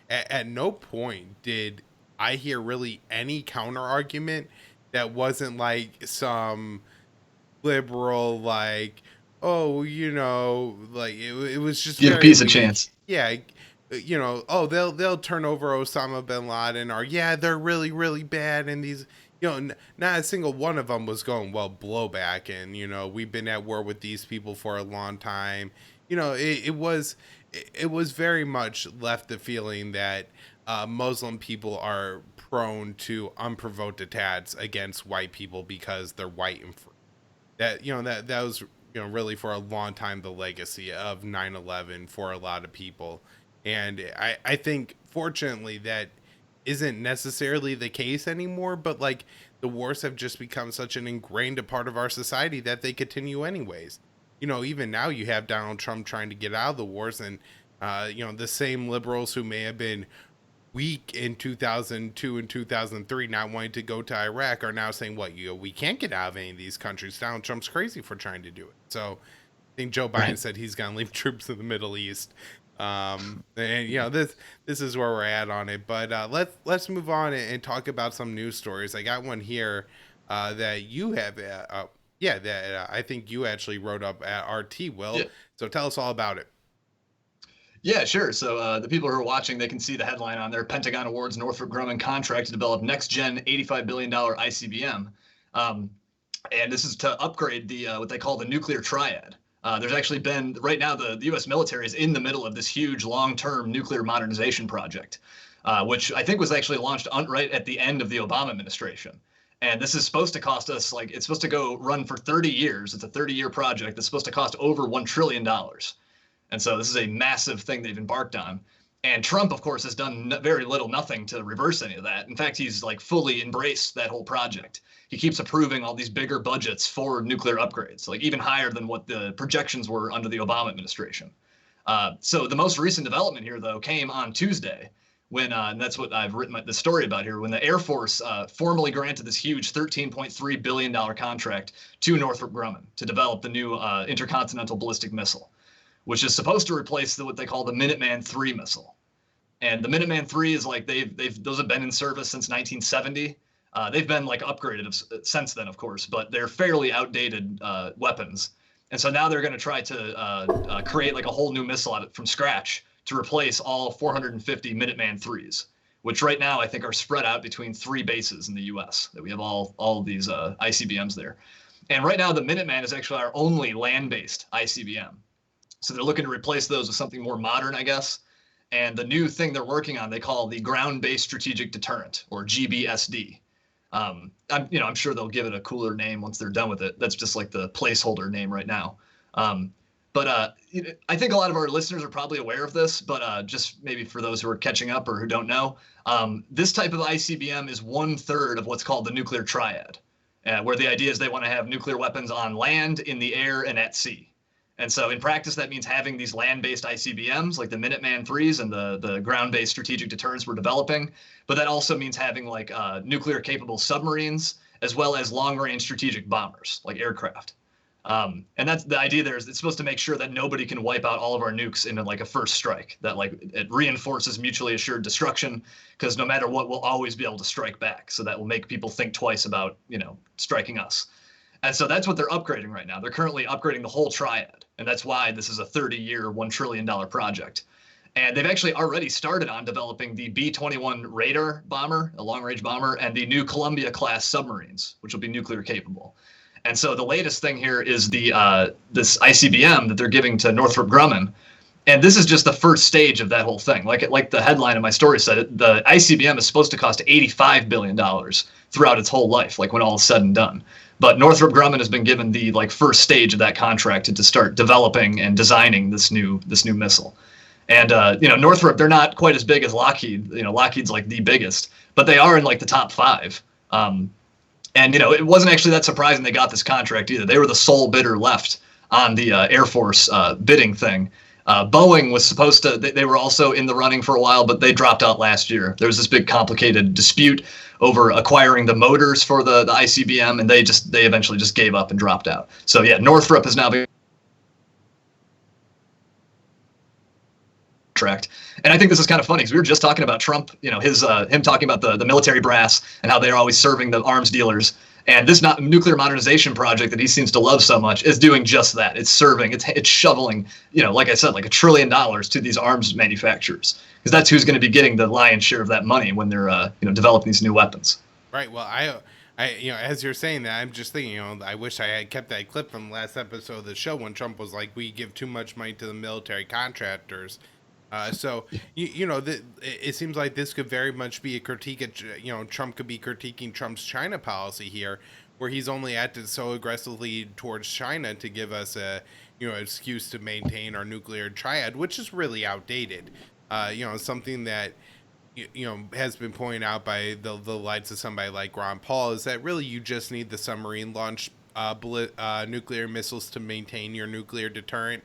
at no point did I hear really any counter argument that wasn't like some liberal, like, oh, like, it was just Give very peace a weak. chance. Yeah. Oh, they'll turn over Osama bin Laden, or yeah, they're really really bad, and these, not a single one of them was going, well, blowback, and we've been at war with these people for a long time. It was very much left the feeling that Muslim people are prone to unprovoked attacks against white people because they're white and free. That was really for a long time the legacy of 9/11 for a lot of people. And I think, fortunately, that isn't necessarily the case anymore, but like, the wars have just become such an ingrained a part of our society that they continue anyways. Even now you have Donald Trump trying to get out of the wars, and the same liberals who may have been weak in 2002 and 2003, not wanting to go to Iraq, are now saying, what, we can't get out of any of these countries. Donald Trump's crazy for trying to do it. So I think Joe Biden Right. said he's going to leave troops in the Middle East. And this is where we're at on it. But let's move on and talk about some news stories. I got one here that you have. That I think you actually wrote up at RT. Will, Yeah. so tell us all about it. Yeah, sure. So the people who are watching, they can see the headline on there: Pentagon awards Northrop Grumman contract to develop next-gen $85 billion ICBM. Um, and this is to upgrade the what they call the nuclear triad. There's actually been, right now, the U.S. military is in the middle of this huge long-term nuclear modernization project, which I think was actually launched right at the end of the Obama administration. And this is supposed to cost us, like, it's supposed to go run for 30 years. It's a 30-year project that's supposed to cost over $1 trillion. And so this is a massive thing they've embarked on. And Trump, of course, has done very little, nothing to reverse any of that. In fact, he's like fully embraced that whole project. He keeps approving all these bigger budgets for nuclear upgrades, like even higher than what the projections were under the Obama administration. So the most recent development here, though, came on Tuesday when, and that's what I've written the story about here, when the Air Force formally granted this huge $13.3 billion contract to Northrop Grumman to develop the new intercontinental ballistic missile, which is supposed to replace what they call the Minuteman III missile. And the Minuteman III is like those have been in service since 1970. They've been like upgraded since then, of course, but they're fairly outdated weapons. And so now they're going to try to create like a whole new missile from scratch to replace all 450 Minuteman IIIs, which right now I think are spread out between 3 bases in the U.S. that we have all of these ICBMs there. And right now the Minuteman is actually our only land-based ICBM. So they're looking to replace those with something more modern, I guess. And the new thing they're working on, they call the Ground-Based Strategic Deterrent, or GBSD. I'm sure they'll give it a cooler name once they're done with it. That's just like the placeholder name right now. But I think a lot of our listeners are probably aware of this, but just maybe for those who are catching up or who don't know, this type of ICBM is 1/3 of what's called the nuclear triad, where the idea is they want to have nuclear weapons on land, in the air, and at sea. And so in practice, that means having these land-based ICBMs like the Minuteman IIIs and the ground-based strategic deterrents we're developing. But that also means having like nuclear-capable submarines as well as long-range strategic bombers like aircraft. And that's the idea there is it's supposed to make sure that nobody can wipe out all of our nukes in like a first strike, that like it reinforces mutually assured destruction because no matter what, we'll always be able to strike back. So that will make people think twice about, striking us. And so that's what they're upgrading right now. They're currently upgrading the whole triad. And that's why this is a 30-year, $1 trillion project. And they've actually already started on developing the B-21 Raider bomber, a long-range bomber, and the new Columbia-class submarines, which will be nuclear capable. And so the latest thing here is this ICBM that they're giving to Northrop Grumman. And this is just the first stage of that whole thing. Like the headline of my story said, the ICBM is supposed to cost $85 billion throughout its whole life, like when all is said and done. But Northrop Grumman has been given the first stage of that contract to start developing and designing this new missile. And Northrop, they're not quite as big as Lockheed. Lockheed's like the biggest, but they are in like the top 5. And it wasn't actually that surprising they got this contract either. They were the sole bidder left on the Air Force bidding thing. Boeing was supposed to, they were also in the running for a while, but they dropped out last year. There was this big complicated dispute over acquiring the motors for the ICBM, and they eventually just gave up and dropped out. So yeah, Northrop has now been contract. And I think this is kind of funny because we were just talking about Trump, him talking about the military brass and how they're always serving the arms dealers. And this nuclear modernization project that he seems to love so much is doing just that. It's serving, it's shoveling, like I said, like $1 trillion to these arms manufacturers, because that's who's going to be getting the lion's share of that money when they're, developing these new weapons. Right. Well, I as you're saying that, I'm just thinking, I wish I had kept that clip from the last episode of the show when Trump was like, we give too much money to the military contractors. It seems like this could very much be a critique of, Trump could be critiquing Trump's China policy here, where he's only acted so aggressively towards China to give us a, excuse to maintain our nuclear triad, which is really outdated. Something that, has been pointed out by the likes of somebody like Ron Paul is that really you just need the submarine launched nuclear missiles to maintain your nuclear deterrent.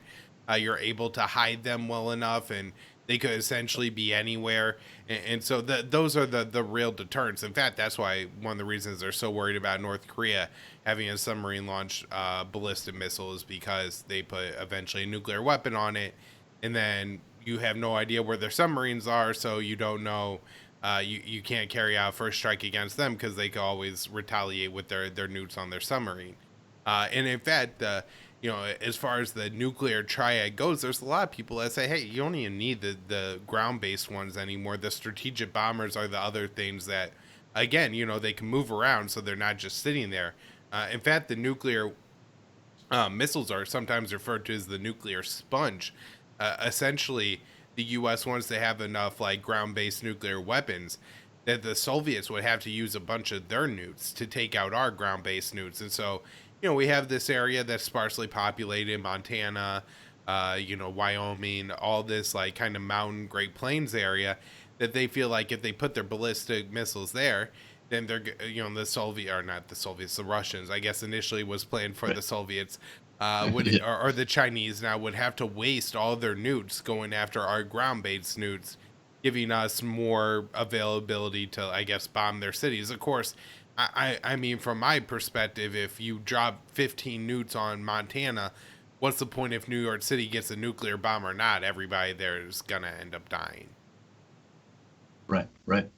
You're able to hide them well enough, and they could essentially be anywhere. And so those are the real deterrents. In fact, that's why one of the reasons they're so worried about North Korea having a submarine-launched ballistic missile is because they put eventually a nuclear weapon on it, and then you have no idea where their submarines are, so you don't know. You can't carry out first strike against them because they can always retaliate with their nukes on their submarine. And in fact, as far as the nuclear triad goes, there's a lot of people that say, hey, you don't even need the ground-based ones anymore. The strategic bombers are the other things that, again, they can move around, so they're not just sitting there. In fact, the nuclear missiles are sometimes referred to as the nuclear sponge. Essentially, the U.S. wants to have enough ground-based nuclear weapons that the Soviets would have to use a bunch of their nukes to take out our ground-based nukes. And so, we have this area that's sparsely populated, Montana, Wyoming, all this like kind of mountain Great Plains area, that they feel like if they put their ballistic missiles there, then they're the Soviet, or not the Soviets, the Russians, I guess initially was planned for the Soviets, would Yeah. or the Chinese now would have to waste all their nukes going after our ground-based nukes, giving us more availability to, I guess, bomb their cities. Of course, I mean, from my perspective, if you drop 15 nukes on Montana, what's the point if New York City gets a nuclear bomb or not? Everybody there is gonna end up dying. Right. Right.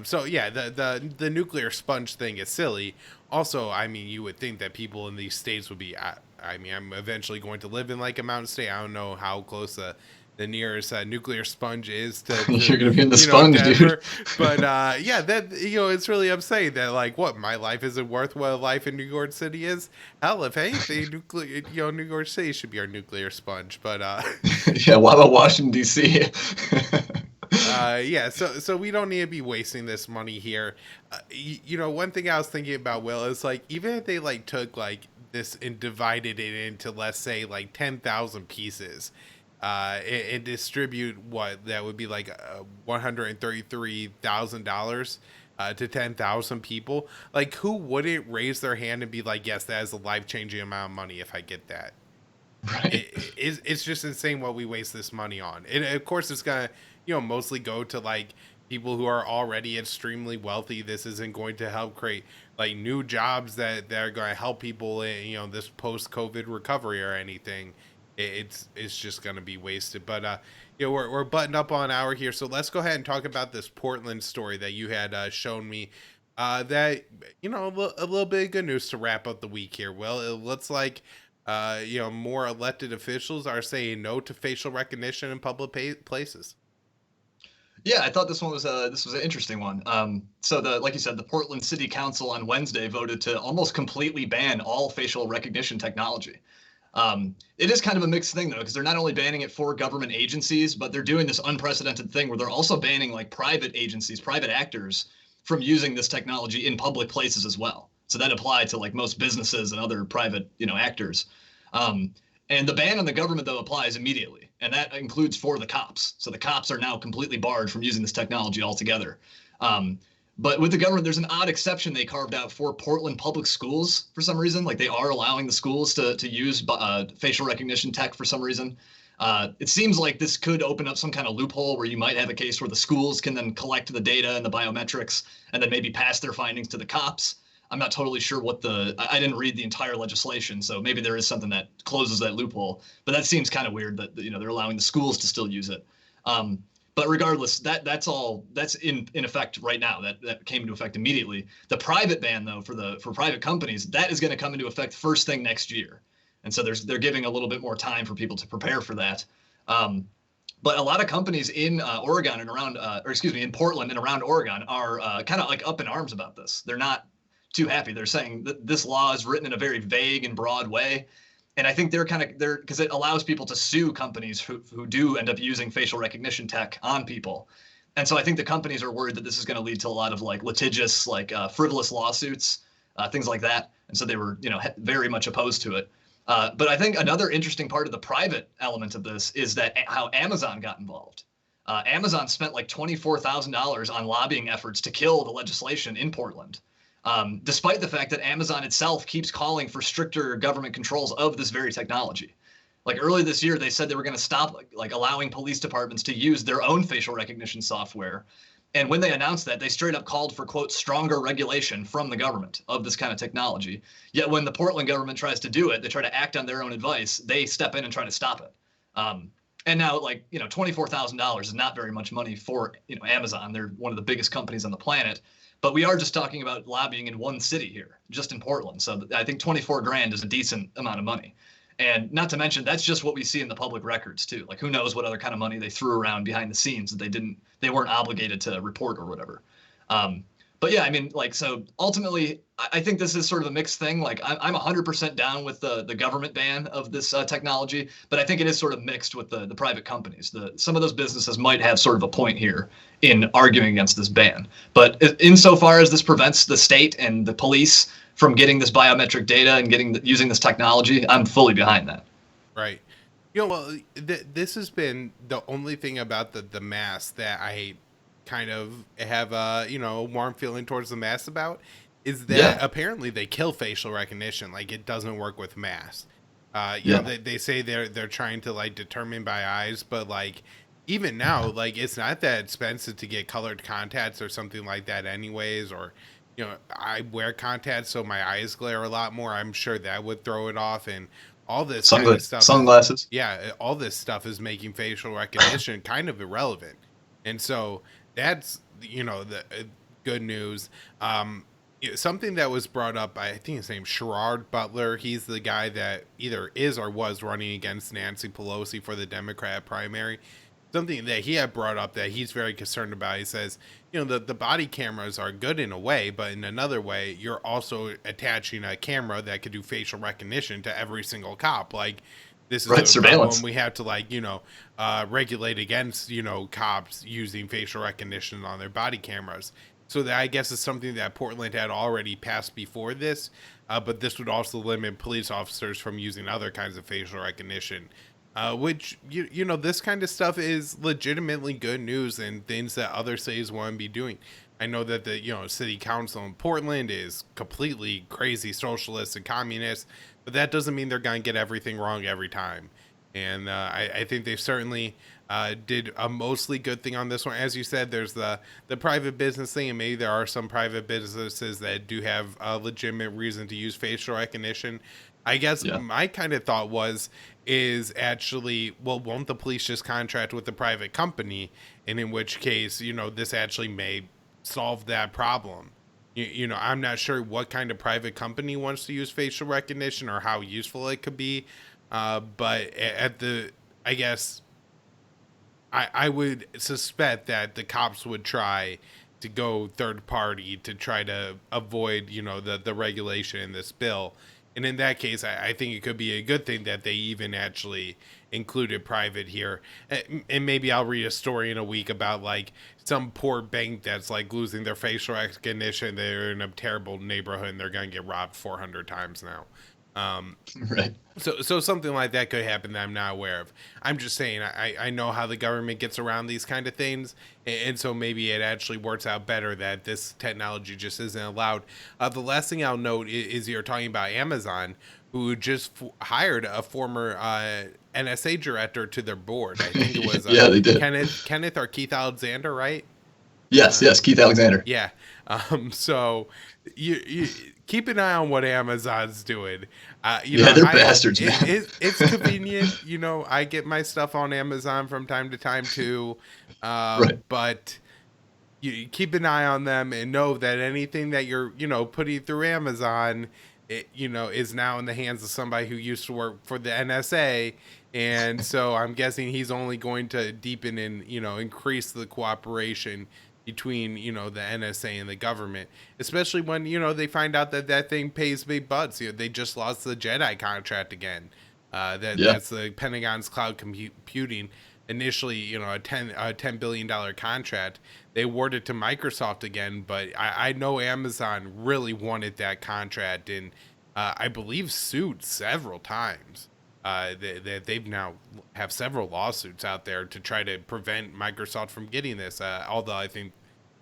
So yeah, the nuclear sponge thing is silly. Also, I mean, you would think that people in these states would be. I mean, I'm eventually going to live in like a mountain state. I don't know how close the nearest nuclear sponge is to You're gonna be in the sponge, Denver, dude. but yeah, that it's really upsetting that like what my life isn't worth what a life in New York City is. Hell, if anything, nuclear New York City should be our nuclear sponge. But Yeah. What about Washington D.C.? yeah, so we don't need to be wasting this money here. One thing I was thinking about, Will, is like even if they like took like this and divided it into, let's say, like 10,000 pieces, and distribute what that would be like $133,000 to 10,000 people. Like, who wouldn't raise their hand and be like, yes, that is a life changing amount of money if I get that? Right. It's just insane what we waste this money on. And of course, it's gonna mostly go to like people who are already extremely wealthy. This isn't going to help create like new jobs that are going to help people in this post COVID recovery or anything. It's just going to be wasted. But we're buttoned up on an hour here, so let's go ahead and talk about this Portland story that you had shown me. That a little bit of good news to wrap up the week here. Well, it looks like more elected officials are saying no to facial recognition in public places. Yeah, I thought this was an interesting one. So like you said, the Portland City Council on Wednesday voted to almost completely ban all facial recognition technology. It is kind of a mixed thing though, because they're not only banning it for government agencies, but they're doing this unprecedented thing where they're also banning like private agencies, private actors from using this technology in public places as well. So that applied to like most businesses and other private, actors. And the ban on the government though applies immediately, and that includes for the cops. So the cops are now completely barred from using this technology altogether. But with the government, there's an odd exception they carved out for Portland public schools for some reason. Like they are allowing the schools to use facial recognition tech for some reason. It seems like this could open up some kind of loophole where you might have a case where the schools can then collect the data and the biometrics and then maybe pass their findings to the cops. I'm not totally sure I didn't read the entire legislation, so maybe there is something that closes that loophole. But that seems kind of weird that they're allowing the schools to still use it. But regardless, that's in effect right now. That came into effect immediately. The private ban though for private companies, that is going to come into effect first thing next year. And so they're giving a little bit more time for people to prepare for that. But a lot of companies in Oregon and around, in Portland and around Oregon are kind of like up in arms about this. They're not too happy. They're saying that this law is written in a very vague and broad way. And I think they're because it allows people to sue companies who do end up using facial recognition tech on people. And so I think the companies are worried that this is going to lead to a lot of like litigious, like frivolous lawsuits, things like that. And so they were, very much opposed to it. But I think another interesting part of the private element of this is that how Amazon got involved. Amazon spent like $24,000 on lobbying efforts to kill the legislation in Portland. Despite the fact that Amazon itself keeps calling for stricter government controls of this very technology. Like early this year, they said they were going to stop like allowing police departments to use their own facial recognition software. And when they announced that, they straight up called for, quote, stronger regulation from the government of this kind of technology. Yet when the Portland government tries to do it, they try to act on their own advice, they step in and try to stop it. And now, like, $24,000 is not very much money for, Amazon. They're one of the biggest companies on the planet. But we are just talking about lobbying in one city here, just in Portland. So I think 24 grand is a decent amount of money. And not to mention, that's just what we see in the public records too. Like who knows what other kind of money they threw around behind the scenes that they weren't obligated to report or whatever. But yeah, I mean, like, so ultimately, I think this is sort of a mixed thing. Like I'm 100% down with the government ban of this technology, but I think it is sort of mixed with the private companies. Some of those businesses might have sort of a point here in arguing against this ban. But insofar as this prevents the state and the police from getting this biometric data and using this technology, I'm fully behind that. Right. Well, this has been the only thing about the mask that I kind of have a a warm feeling towards the mask about is that Yeah, apparently they kill facial recognition. Like it doesn't work with masks. yeah. They say they're trying to like determine by eyes, but like even now, like it's not that expensive to get colored contacts or something like that, anyways. Or I wear contacts so my eyes glare a lot more. I'm sure that would throw it off, and all this kind of stuff is Sunglasses. all this stuff is making facial recognition kind of irrelevant. And so that's the good news. Something that was brought up, I think his name's Sherrod Butler. He's the guy that either is or was running against Nancy Pelosi for the Democrat primary. Something that he had brought up that he's very concerned about. He says, the body cameras are good in a way, but in another way, you're also attaching a camera that could do facial recognition to every single cop. Like, this is Right, a problem surveillance. we have to regulate against cops using facial recognition on their body cameras. So that I guess is something that Portland had already passed before this, but this would also limit police officers from using other kinds of facial recognition, which this kind of stuff is legitimately good news and things that other cities want to be doing. I know that the city council in Portland is completely crazy socialist and communist, but that doesn't mean they're going to get everything wrong every time. And I think they certainly did a mostly good thing on this one. As you said, there's the private business thing, and maybe there are some private businesses that do have a legitimate reason to use facial recognition. I guess Yeah. my kind of thought is actually, well, won't the police just contract with the private company? And in which case, this actually may solve that problem. I'm not sure what kind of private company wants to use facial recognition or how useful it could be. But I guess I would suspect that the cops would try to go third party to try to avoid, the regulation in this bill. And in that case, I think it could be a good thing that they even actually included private here. And maybe I'll read a story in a week about like some poor bank that's like losing their facial recognition. They're in a terrible neighborhood and they're going to get robbed 400 times now. Um, Right. so something like that could happen that I'm not aware of. I'm just saying I know how the government gets around these kind of things, and so maybe it actually works out better that this technology just isn't allowed. The last thing I'll note is you're talking about Amazon, who just hired a former NSA director to their board. I think it was Yeah, they did. Kenneth or Keith Alexander, right? Yes, Uh, yes, Keith Alexander. yeah. So you keep an eye on what Amazon's doing. Yeah, they're bastards, man. It's convenient. I get my stuff on Amazon from time to time too. Right. But you keep an eye on them and know that anything that you're putting through Amazon, is now in the hands of somebody who used to work for the NSA. And so I'm guessing he's only going to deepen and increase the cooperation between the NSA and the government, especially when they find out that that thing pays big bucks. They just lost the Jedi contract again. Yeah. That's the Pentagon's cloud computing. Initially, a $10 billion contract. They awarded to Microsoft again, but I know Amazon really wanted that contract and I believe sued several times. They've now have several lawsuits out there to try to prevent Microsoft from getting this. Although I think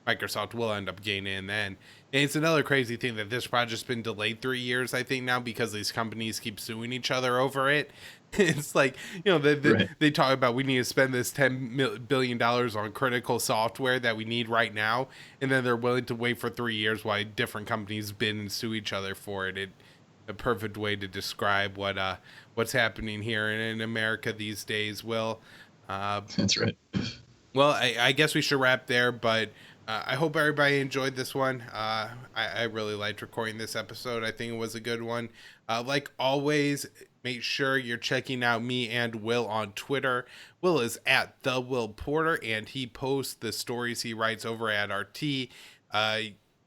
Microsoft will end up getting in then. And it's another crazy thing that this project's been delayed 3 years, I think, now because these companies keep suing each other over it. It's like, Right. they talk about we need to spend this $10 billion on critical software that we need right now. And then they're willing to wait for 3 years while different companies bid and sue each other for it. A perfect way to describe what's happening here in America these days. That's right. Well, I guess we should wrap there, but I hope everybody enjoyed this one. I really liked recording this episode. I think it was a good one. Like always, make sure you're checking out me and Will on Twitter. Will is at the Will Porter, and he posts the stories he writes over at RT.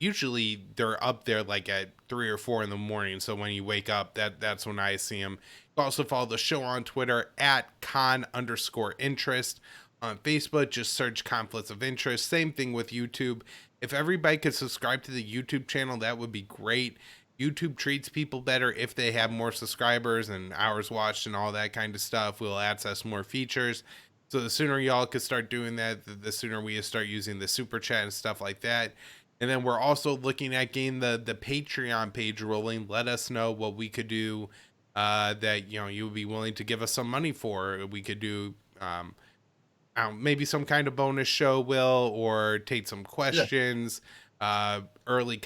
Usually they're up there like at 3 or 4 in the morning. So when you wake up, that's when I see them. You can also follow the show on Twitter at con_interest. On Facebook, just search conflicts of interest. Same thing with YouTube. If everybody could subscribe to the YouTube channel, that would be great. YouTube treats people better if they have more subscribers and hours watched and all that kind of stuff. We'll access more features. So the sooner y'all could start doing that, the sooner we start using the super chat and stuff like that. And then we're also looking at getting the Patreon page rolling. Let us know what we could do that you would be willing to give us some money for. We could do maybe some kind of bonus show, Will, or take some Yeah. questions, early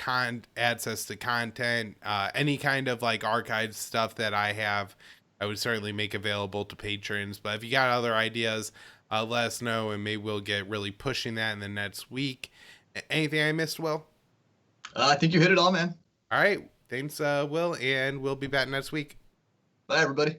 access to content, any kind of like archived stuff that I have, I would certainly make available to patrons. But if you got other ideas, let us know, and maybe we'll get really pushing that in the next week. Anything I missed, Will? I think you hit it all, man. All right, thanks, Will, and we'll be back next week. Bye, everybody.